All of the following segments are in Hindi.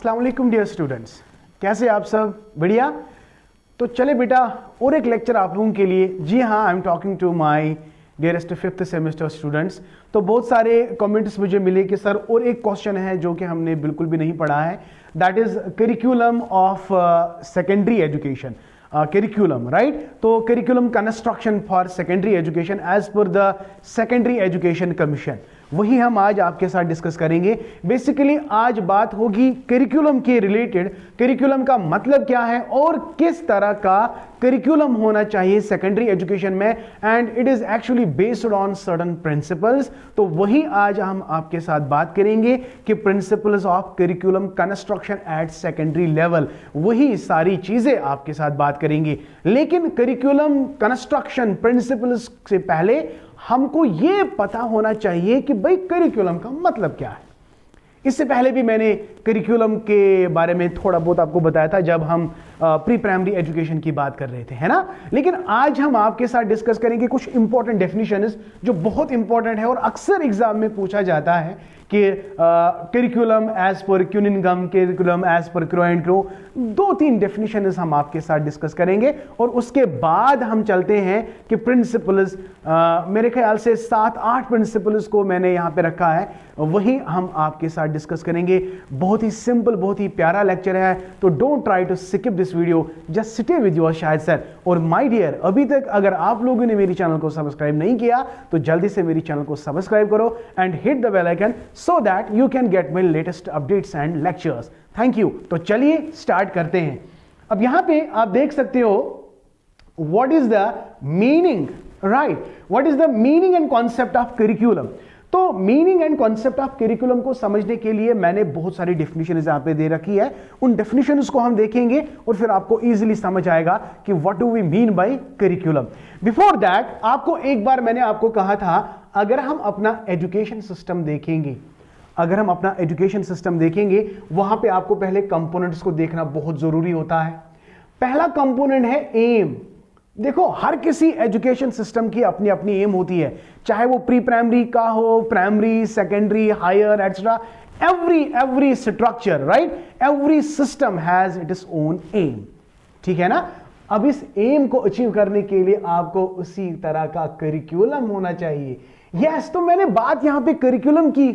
अस्सलाम वालेकुम डियर स्टूडेंट्स, कैसे आप सब? बढ़िया। तो चले बेटा और एक लेक्चर आप लोगों के लिए। जी हाँ, I am talking to my dearest 5th semester students. तो बहुत सारे कमेंट्स मुझे मिले कि सर और एक क्वेश्चन है जो कि हमने बिल्कुल भी नहीं पढ़ा है, that is curriculum of secondary education. Curriculum, right? तो curriculum construction for secondary education as per the secondary education commission, वही हम आज आपके साथ डिस्कस करेंगे। बेसिकली आज बात होगी करिकुलम के रिलेटेड, करिकुलम का मतलब क्या है और किस तरह का करिकुलम होना चाहिए सेकेंडरी एजुकेशन में, and it is actually based on certain principles. तो वही आज हम आपके साथ बात करेंगे कि principles of curriculum construction at secondary level, वही सारी चीजें आपके साथ बात करेंगे। लेकिन करिकुलम कंस्ट्रक्शन प्रिंसिपल्स से पहले हमको यह पता होना चाहिए कि भाई करिकुलम का मतलब क्या है। इससे पहले भी मैंने करिकुलम के बारे में थोड़ा बहुत आपको बताया था जब हम प्री प्राइमरी एजुकेशन की बात कर रहे थे, है ना? लेकिन आज हम आपके साथ डिस्कस करेंगे कुछ इंपॉर्टेंट डेफिनेशंस जो बहुत इंपॉर्टेंट है और अक्सर एग्जाम में पूछा जाता है कि करिकुलम एज पर क्यूनिंगम, करिकुलम एज पर क्रो एंड क्रो। 2-3 डेफिनेशंस हम आपके साथ डिस्कस करेंगे और उसके बाद हम चलते हैं कि प्रिंसिपल्स, मेरे ख्याल से 7-8 प्रिंसिपल्स को मैंने यहां पे रखा है, वही हम आपके साथ डिस्कस करेंगे। बहुत ही सिंपल, बहुत ही प्यारा लेक्चर है, तो don't try to skip this video, just sit with your Shahid sir. और माय डियर, अभी तक अगर आप लोगों ने मेरी चैनल को सब्सक्राइब नहीं किया तो जल्दी से मेरी चैनल को सब्सक्राइब करो and hit the bell icon so that you can get my latest updates and lectures. Thank you. तो चलिए स्टार्ट करते हैं। अब यहां पे आप देख सकते हो what is the meaning, right? What is the meaning and concept of curriculum? तो meaning and concept of curriculum को समझने के लिए मैंने बहुत सारी डेफिनेशन यहां पे दे रखी है। उन डेफिनेशंस को हम देखेंगे और फिर आपको इजीली समझ आएगा कि what do we mean by curriculum. Before that आपको एक बार मैंने आपको कहा था, अगर हम अपना एजुकेशन सिस्टम देखेंगे, अगर हम अपना एजुकेशन सिस्टम देखेंगे, वहां पे आपको पहले कंपोनेंट्स को देखना बहुत जरूरी होता है। पहला कंपोनेंट है एम। देखो, हर किसी एजुकेशन सिस्टम की अपनी अपनी एम होती है, चाहे वो प्री प्राइमरी का हो, primary, secondary, higher etcetera. Every structure, right, every system has its own aim, ठीक है ना? अब इस एम को अचीव करने के लिए आपको उसी तरह का करिकुलम होना चाहिए। यस, तो मैंने बात यहां पे करिकुलम की।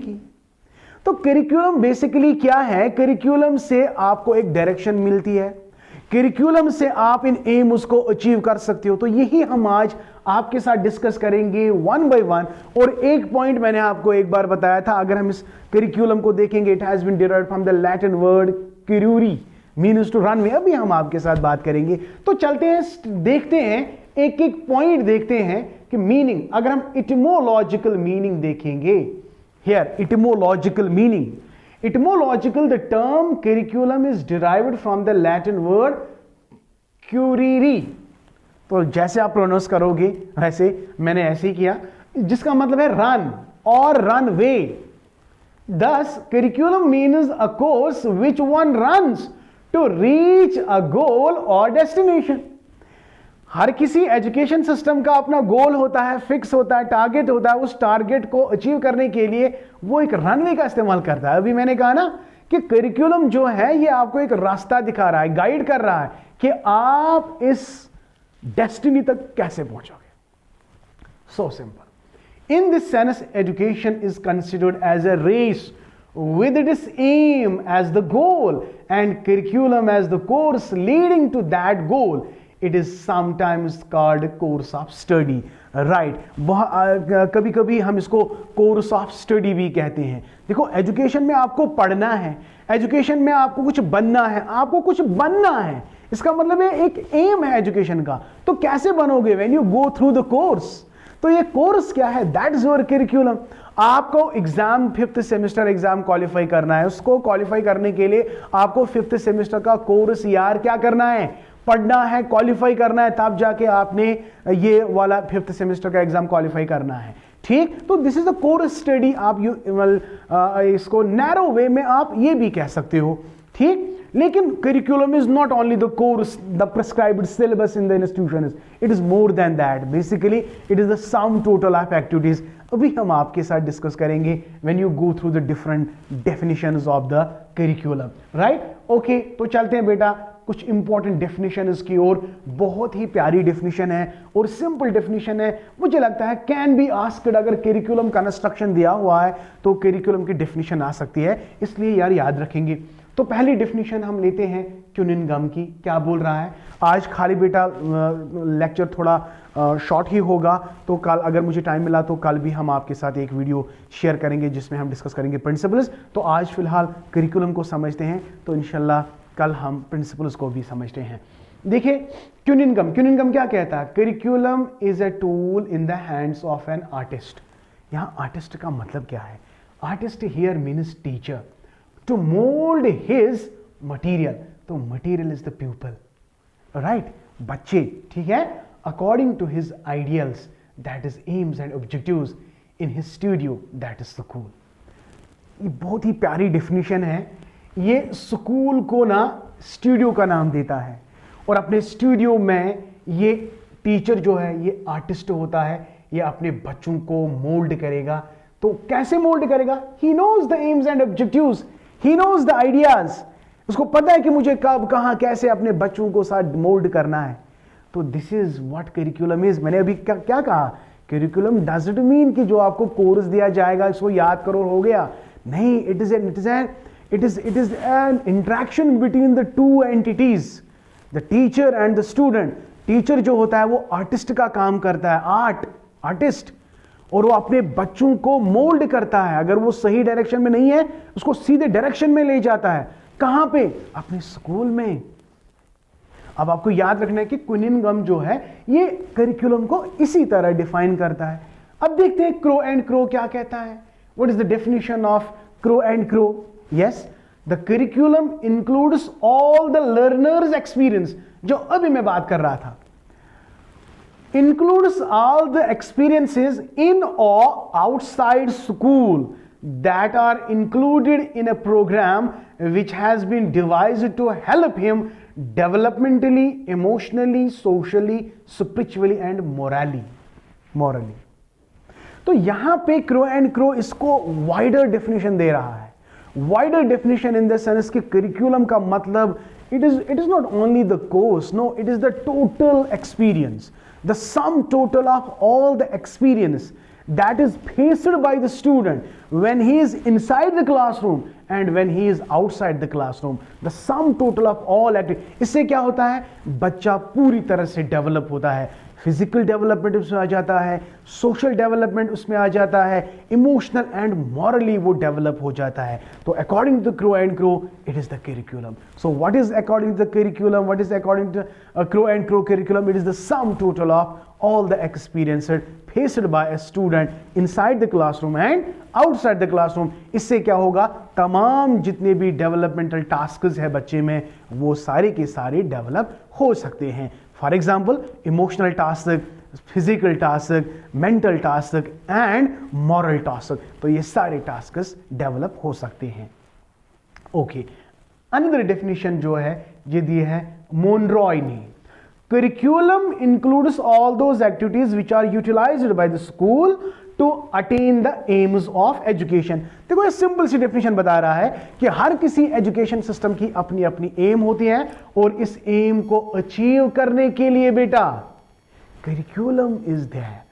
तो करिकुलम बेसिकली क्या है? करिकुलम से आपको एक डायरेक्शन मिलती है, करिकुलम से आप इन एम्स को अचीव कर सकते हो। तो यही हम आज आपके साथ डिस्कस करेंगे वन बाय वन। और एक पॉइंट मैंने आपको एक बार बताया था, अगर हम इस करिकुलम को देखेंगे, it has been derived from the Latin word currere, means to run way. अभी हम आपके साथ बात करेंगे। तो चलते हैं, देखते हैं, एक एक पॉइंट देखते हैं कि मीनिंग। अगर हम इटिमोलॉजिकल मीनिंग देखेंगे, here इटिमोलॉजिकल meaning, etymological, the term curriculum is derived from the Latin word curere। तो जैसे आप प्रोनाउंस करोगे वैसे मैंने ऐसे ही किया, जिसका मतलब है रन और run way. Thus curriculum means a course which one runs to reach a goal or destination। हर किसी एजुकेशन सिस्टम का अपना गोल होता है, फिक्स होता है, टारगेट होता है। उस टारगेट को अचीव करने के लिए वो एक रनवे का इस्तेमाल करता है। अभी मैंने कहा ना कि करिकुलम जो है ये आपको एक रास्ता दिखा रहा है, गाइड कर रहा है कि आप इस डेस्टिनी तक कैसे पहुंचोगे। So simple. In this sense education is considered as a race with its aim as the goal and curriculum as the course leading to that goal. It is sometimes called course of study, right? कभी कभी हम इसको कोर्स ऑफ स्टडी भी कहते हैं। देखो, एजुकेशन में आपको पढ़ना है, एजुकेशन में आपको कुछ बनना है, आपको कुछ बनना है, इसका मतलब है एक एम है एजुकेशन का। तो कैसे बनोगे? When you go through the course. तो ये कोर्स क्या है? That is your curriculum. आपको exam, 5th semester exam qualify करना है। उसको क्वालिफाई करने के लिए आपको 5th सेमेस्टर का कोर्स यार क्या करना है? पढ़ना है, क्वालिफाई करना है, तब जाके आपने ये वाला 5th सेमेस्टर का एग्जाम क्वालिफाई करना है, ठीक? तो this is the course study. आप इसको नैरो वे में आप ये भी कह सकते हो, ठीक? लेकिन curriculum is not only the course, the prescribed syllabus in the institution, it is more than that. Basically it is the sum total of activities अभी हम आपके साथ डिस्कस करेंगे when you go through the different definitions of the curriculum, right? Okay, तो चलते हैं बेटा कुछ इंपॉर्टेंट डेफिनेशन की ओर। बहुत ही प्यारी डेफिनेशन है और सिंपल डेफिनेशन है, मुझे लगता है कैन बी आस्क्ड। अगर करिकुलम कंस्ट्रक्शन दिया हुआ है तो करिकुलम की डेफिनेशन आ सकती है, इसलिए यार याद रखेंगे। तो पहली डेफिनेशन हम लेते हैं क्यूनिंगम की। क्या बोल रहा है? आज खाली बेटा लेक्चर थोड़ा शॉर्ट ही होगा, तो कल अगर मुझे टाइम मिला तो कल भी हम आपके साथ एक वीडियो शेयर करेंगे जिसमें हम डिस्कस करेंगे प्रिंसिपल्स। तो आज फिलहाल करिकुलम को समझते हैं, तो इंशाल्लाह कल हम प्रिंसिपल्स को भी समझते हैं। देखिए क्यूनिंगम क्या कहता है? Curriculum is a tool in the hands of an artist. यहां आर्टिस्ट का मतलब क्या है? Artist here means teacher, to mould his material. तो material is the people, right? बच्चे, ठीक है, according to his ideals, that is aims and objectives in his studio, that is school. ये बहुत ही प्यारी डेफिनेशन है। ये स्कूल को ना स्टूडियो का नाम देता है, और अपने स्टूडियो में ये टीचर जो है ये आर्टिस्ट होता है, ये अपने बच्चों को मोल्ड करेगा। तो कैसे मोल्ड करेगा? He knows the aims and objectives, he knows the ideas. उसको पता है कि मुझे कब कहां कैसे अपने बच्चों को साथ मोल्ड करना है। तो this is what curriculum is. मैंने अभी क्या कहा? करिकुलम डजंट मीन कि जो आपको कोर्स दिया जाएगा इसको याद करो हो गया। नहीं, it is an interaction between the two entities, the teacher and the student. Teacher जो होता है वो आर्टिस्ट का काम करता है, आर्टिस्ट, और वो अपने बच्चों को मोल्ड करता है। अगर वो सही डायरेक्शन में नहीं है उसको सीधे डायरेक्शन में ले जाता है। कहां पे? अपने स्कूल में। अब आपको याद रखना है कि क्यूनिंगम जो है ये करिकुलम को इसी तरह डिफाइन करता है। अब देखते हैं क्रो एंड क्रो क्या कहता है। What is the definition of crow and crow? Yes, the curriculum includes all the learners experience, जो अभी मैं बात कर रहा था, includes all the experiences in or outside school that are included in a program which has been devised to help him developmentally, emotionally, socially, spiritually and morally. तो यहां पे क्रो एंड क्रो इसको वाइडर डेफिनेशन दे रहा है। Wider definition in the sense कि करिकुलम का मतलब it is not only the course, no, it is the total experience, the sum total of all the experience that is faced by the student when he is inside the classroom and when he is outside the classroom, the sum total of all activities। इससे क्या होता है? बच्चा पूरी तरह से डेवलप होता है। फिजिकल डेवलपमेंट उसमें आ जाता है, सोशल डेवलपमेंट उसमें आ जाता है, इमोशनल एंड मॉरली वो डेवलप हो जाता है। तो according to Crow and Crow it is the curriculum. So what is according to the curriculum? What is according to Crow and Crow curriculum? It is the sum total of all the experiences faced by a student inside the classroom and outside the classroom। इससे क्या होगा? तमाम जितने भी डेवलपमेंटल टास्क्स है बच्चे में वो सारे के सारे डेवलप हो सकते हैं। For example emotional task, physical task, mental task and moral task. तो ये सारे टास्क्स डेवलप हो सकते हैं। ओके, अनदर डेफिनेशन जो है ये दी है मोनरॉय ने। Curriculum includes all those activities which are utilized by the school to attain the aims of education। देखो ये सिंपल सी डेफिनेशन बता रहा है कि हर किसी एजुकेशन सिस्टम की अपनी अपनी एम होती है, और इस एम को अचीव करने के लिए बेटा करिकुलम इज देयर।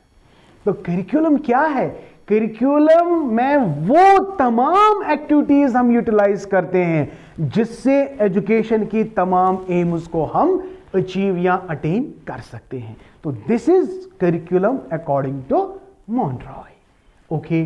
तो करिकुलम क्या है? करिकुलम में वो तमाम एक्टिविटीज हम यूटिलाइज करते हैं जिससे एजुकेशन की तमाम एम्स को हम अचीव या अटेन कर सकते हैं। तो this is curriculum according to Monroe. Okay,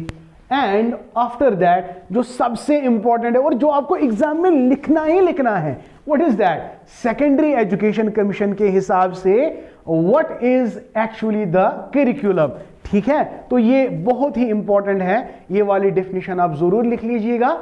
and after that जो सबसे इंपॉर्टेंट है और जो आपको एग्जाम में लिखना ही लिखना है, what is that? Secondary education commission के हिसाब से what is actually the curriculum. ठीक है, तो ये बहुत ही इंपॉर्टेंट है, ये वाली डेफिनेशन आप जरूर लिख लीजिएगा।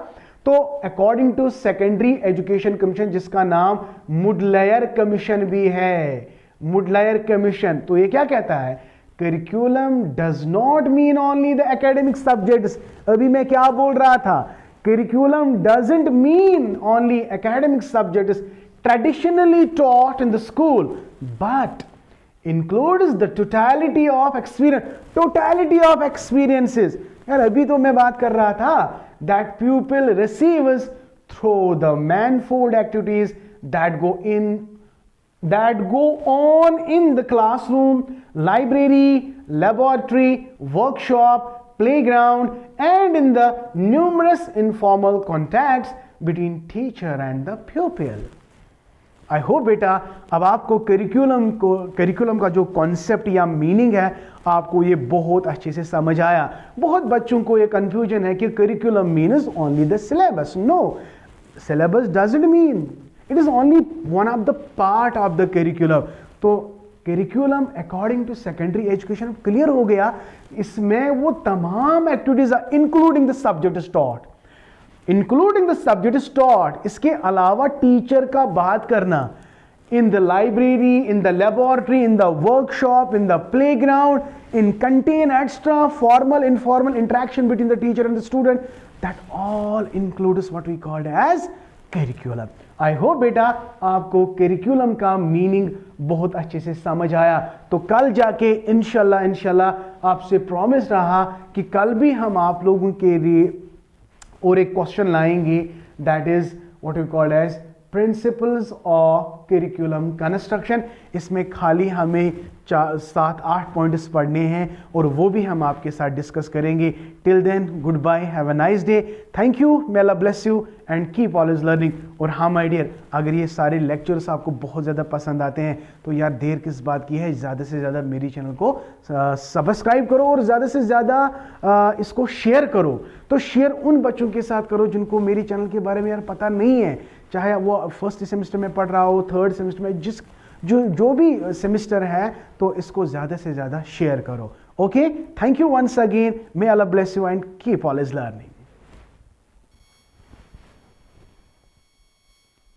तो according to secondary education commission, जिसका नाम मुडलायर कमीशन भी है, मुडलायर कमीशन, तो ये क्या कहता है? Curriculum does not mean only the academic subjects. अभी मैं क्या बोल रहा था? Curriculum doesn't mean only academic subjects traditionally taught in the school, but includes the totality of experiences. यार अभी तो मैं बात कर रहा था that pupil receives through the manifold activities that go on in the classroom, library, laboratory, workshop, playground, and in the numerous informal contacts between teacher and the pupil. I hope बेटा अब आपको करिकुलम का जो कॉन्सेप्ट या मीनिंग है आपको ये बहुत अच्छे से समझ आया. बहुत बच्चों को ये कंफ्यूजन है कि curriculum means only the syllabus. No, syllabus doesn't mean, it is only one of the part of the curriculum. तो curriculum according to secondary education clear हो गया. इसमें वो तमाम activities including the subject is taught, including the subject is taught. इसके अलावा टीचर का बात करना in the library, in the laboratory, in the workshop, in the playground, in content extra formal informal interaction between the teacher and the student. That all includes what we called as curriculum. I hope बेटा आपको करिकुलम का मीनिंग बहुत अच्छे से समझ आया. तो कल जाके इंशाल्लाह आपसे प्रॉमिस रहा कि कल भी हम आप लोगों के लिए और एक क्वेश्चन लाएंगे, that is what we called as principles of curriculum construction. इसमें खाली हमें 7-8 पॉइंट्स पढ़ने हैं और वो भी हम आपके साथ डिस्कस करेंगे. Till then goodbye, have a nice day, thank you, may Allah bless you and keep always learning. और हाँ माय डियर, अगर ये सारे लेक्चर्स आपको बहुत ज़्यादा पसंद आते हैं तो यार देर किस बात की है, ज़्यादा से ज़्यादा मेरी चैनल को सब्सक्राइब करो और ज़्यादा से ज़्यादा इसको शेयर करो. तो शेयर उन बच्चों के साथ करो जिनको मेरी चैनल के बारे में यार पता नहीं है, चाहे वो फर्स्ट सेमेस्टर में पढ़ रहा हो, थर्ड सेमेस्टर में, जो भी सेमेस्टर है. तो इसको ज़्यादा से ज़्यादा शेयर करो. Okay, thank you once again, may Allah bless you and keep always learning.